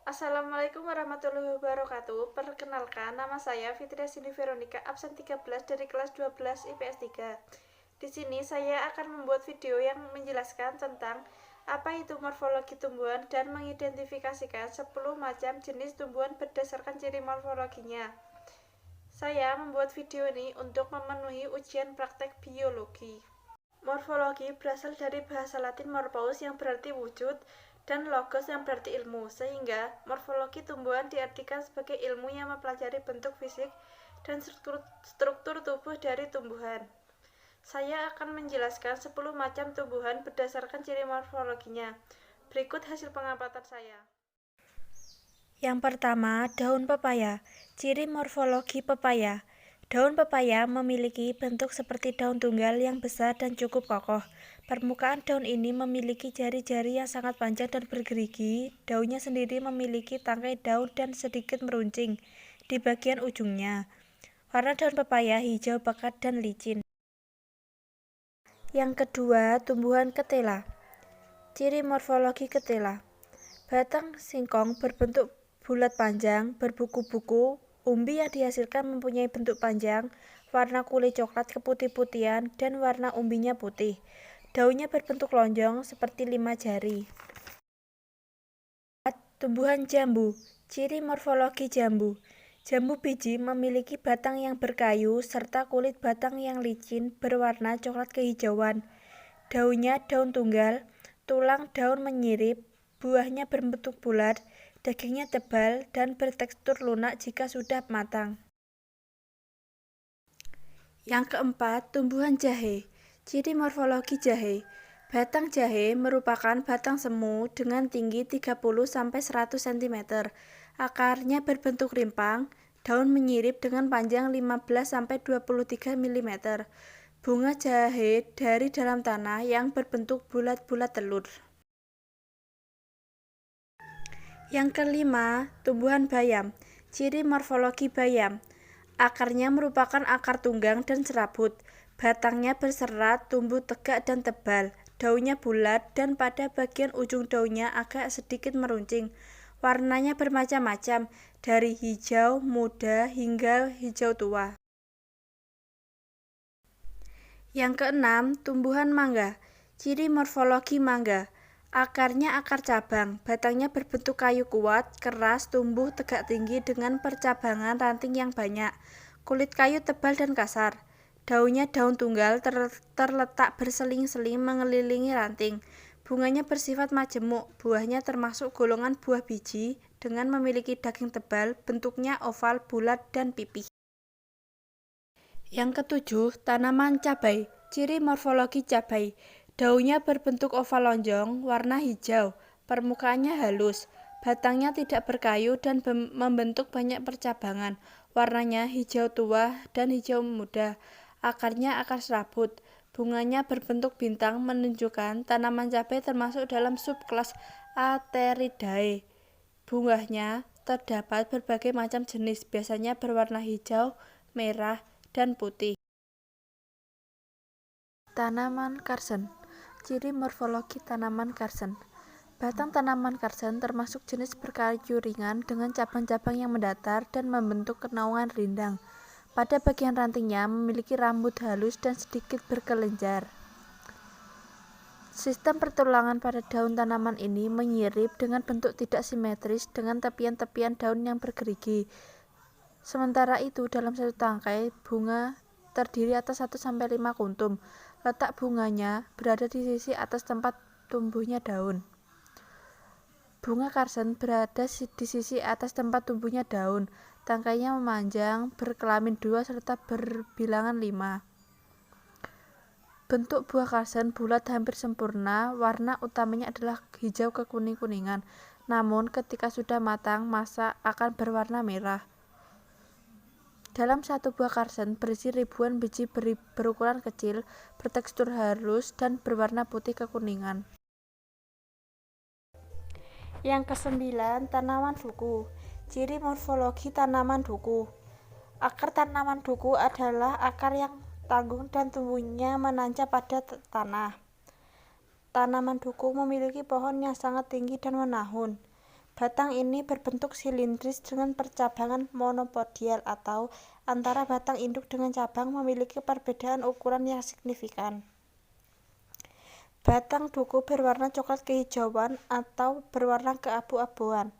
Assalamualaikum warahmatullahi wabarakatuh. Perkenalkan, nama saya Fitria Cindy Veronica, absen 13 dari kelas 12 IPS 3. Di sini saya akan membuat video yang menjelaskan tentang apa itu morfologi tumbuhan dan mengidentifikasikan 10 macam jenis tumbuhan berdasarkan ciri morfologinya. Saya membuat video ini untuk memenuhi ujian praktek biologi. Morfologi berasal dari bahasa Latin morphous yang berarti wujud dan logos yang berarti ilmu, sehingga morfologi tumbuhan diartikan sebagai ilmu yang mempelajari bentuk fisik dan struktur tubuh dari tumbuhan. Saya akan menjelaskan 10 macam tumbuhan berdasarkan ciri morfologinya. Berikut hasil pengamatan saya. Yang pertama, daun pepaya. Ciri morfologi pepaya. Daun pepaya memiliki bentuk seperti daun tunggal yang besar dan cukup kokoh. Permukaan daun ini memiliki jari-jari yang sangat panjang dan bergerigi. Daunnya sendiri memiliki tangkai daun dan sedikit meruncing di bagian ujungnya. Warna daun pepaya hijau pekat dan licin. Yang kedua, tumbuhan ketela. Ciri morfologi ketela. Batang singkong berbentuk bulat panjang, berbuku-buku, umbi yang dihasilkan mempunyai bentuk panjang, warna kulit coklat keputih-putihan, dan warna umbinya putih. Daunnya berbentuk lonjong seperti 5 jari. Tumbuhan jambu. Ciri morfologi jambu. Jambu biji memiliki batang yang berkayu serta kulit batang yang licin berwarna coklat kehijauan. Daunnya daun tunggal, tulang daun menyirip, buahnya berbentuk bulat, dagingnya tebal dan bertekstur lunak jika sudah matang. Yang keempat, tumbuhan jahe. Ciri morfologi jahe. Batang jahe merupakan batang semu dengan tinggi 30-100 cm. Akarnya berbentuk rimpang, daun menyirip dengan panjang 15-23 mm. Bunga jahe dari dalam tanah yang berbentuk bulat-bulat telur. Yang kelima, tumbuhan bayam. Ciri morfologi bayam. Akarnya merupakan akar tunggang dan serabut. Batangnya berserat, tumbuh tegak dan tebal. Daunnya bulat dan pada bagian ujung daunnya agak sedikit meruncing. Warnanya bermacam-macam, dari hijau muda hingga hijau tua. Yang keenam, tumbuhan mangga. Ciri morfologi mangga. Akarnya akar cabang, batangnya berbentuk kayu kuat, keras, tumbuh tegak tinggi dengan percabangan ranting yang banyak. Kulit kayu tebal dan kasar. Daunnya daun tunggal terletak berseling-seling mengelilingi ranting. Bunganya bersifat majemuk, buahnya termasuk golongan buah biji dengan memiliki daging tebal, bentuknya oval, bulat, dan pipih. Yang ketujuh, tanaman cabai. Ciri morfologi cabai. Daunnya berbentuk oval lonjong, warna hijau, permukaannya halus, batangnya tidak berkayu dan membentuk banyak percabangan, warnanya hijau tua dan hijau muda, akarnya akar serabut, bunganya berbentuk bintang menunjukkan tanaman cabai termasuk dalam subkelas Ateridae. Bunganya terdapat berbagai macam jenis, biasanya berwarna hijau, merah, dan putih. Tanaman karsen. Ciri morfologi tanaman karsen. Batang tanaman karsen termasuk jenis berkayu ringan dengan cabang-cabang yang mendatar dan membentuk naungan rindang. Pada bagian rantingnya memiliki rambut halus dan sedikit berkelenjar. Sistem pertulangan pada daun tanaman ini menyirip dengan bentuk tidak simetris dengan tepian-tepian daun yang bergerigi. Sementara itu, dalam satu tangkai bunga terdiri atas 1-5 kuntum. Letak bunganya berada di sisi atas tempat tumbuhnya daun. Bunga karsen berada di sisi atas tempat tumbuhnya daun. Tangkainya memanjang, berkelamin 2 serta berbilangan 5. Bentuk buah karsen bulat hampir sempurna, warna utamanya adalah hijau kekuning-kuningan. Namun ketika sudah matang, masa akan berwarna merah. Dalam satu buah karsen berisi ribuan biji berukuran kecil, bertekstur halus, dan berwarna putih kekuningan. Yang kesembilan, tanaman duku. Ciri morfologi tanaman duku. Akar tanaman duku adalah akar yang tanggung dan tumbuhnya menancap pada tanah. Tanaman duku memiliki pohon yang sangat tinggi dan menahun. Batang ini berbentuk silindris dengan percabangan monopodial atau antara batang induk dengan cabang memiliki perbedaan ukuran yang signifikan. Batang duku berwarna coklat kehijauan atau berwarna keabu-abuan.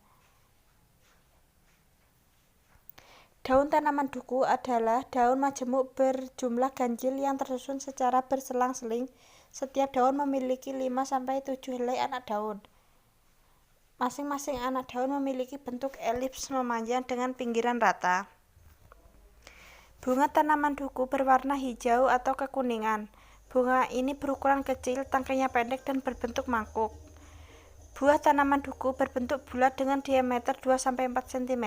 Daun tanaman duku adalah daun majemuk berjumlah ganjil yang tersusun secara berselang-seling. Setiap daun memiliki 5-7 helai anak daun. Masing-masing anak daun memiliki bentuk elips memanjang dengan pinggiran rata. Bunga tanaman duku berwarna hijau atau kekuningan. Bunga ini berukuran kecil, tangkainya pendek dan berbentuk mangkuk. Buah tanaman duku berbentuk bulat dengan diameter 2-4 cm.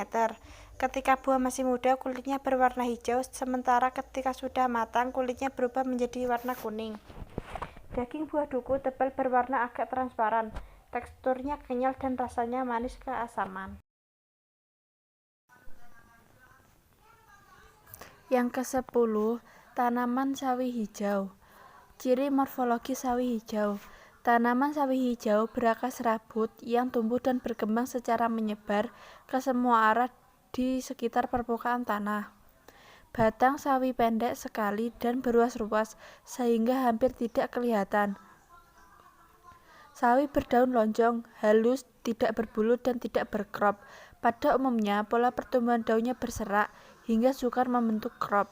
Ketika buah masih muda, kulitnya berwarna hijau, sementara ketika sudah matang, kulitnya berubah menjadi warna kuning. Daging buah duku tebal berwarna agak transparan. Teksturnya kenyal dan rasanya manis keasaman. Yang ke-10, tanaman sawi hijau. Ciri morfologi sawi hijau. Tanaman sawi hijau berakar serabut yang tumbuh dan berkembang secara menyebar ke semua arah di sekitar permukaan tanah. Batang sawi pendek sekali dan beruas-ruas sehingga hampir tidak kelihatan. Sawi berdaun lonjong, halus, tidak berbulu dan tidak berkrop. Pada umumnya, pola pertumbuhan daunnya berserak hingga sukar membentuk krop.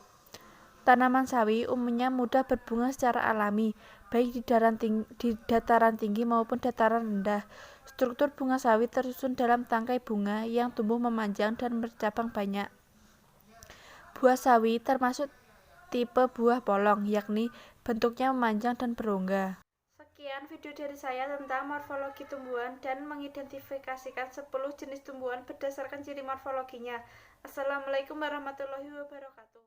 Tanaman sawi umumnya mudah berbunga secara alami, baik di dataran tinggi maupun dataran rendah. Struktur bunga sawi tersusun dalam tangkai bunga yang tumbuh memanjang dan bercabang banyak. Buah sawi termasuk tipe buah polong, yakni bentuknya memanjang dan berongga. Sekian video dari saya tentang morfologi tumbuhan dan mengidentifikasikan 10 jenis tumbuhan berdasarkan ciri morfologinya. Assalamualaikum warahmatullahi wabarakatuh.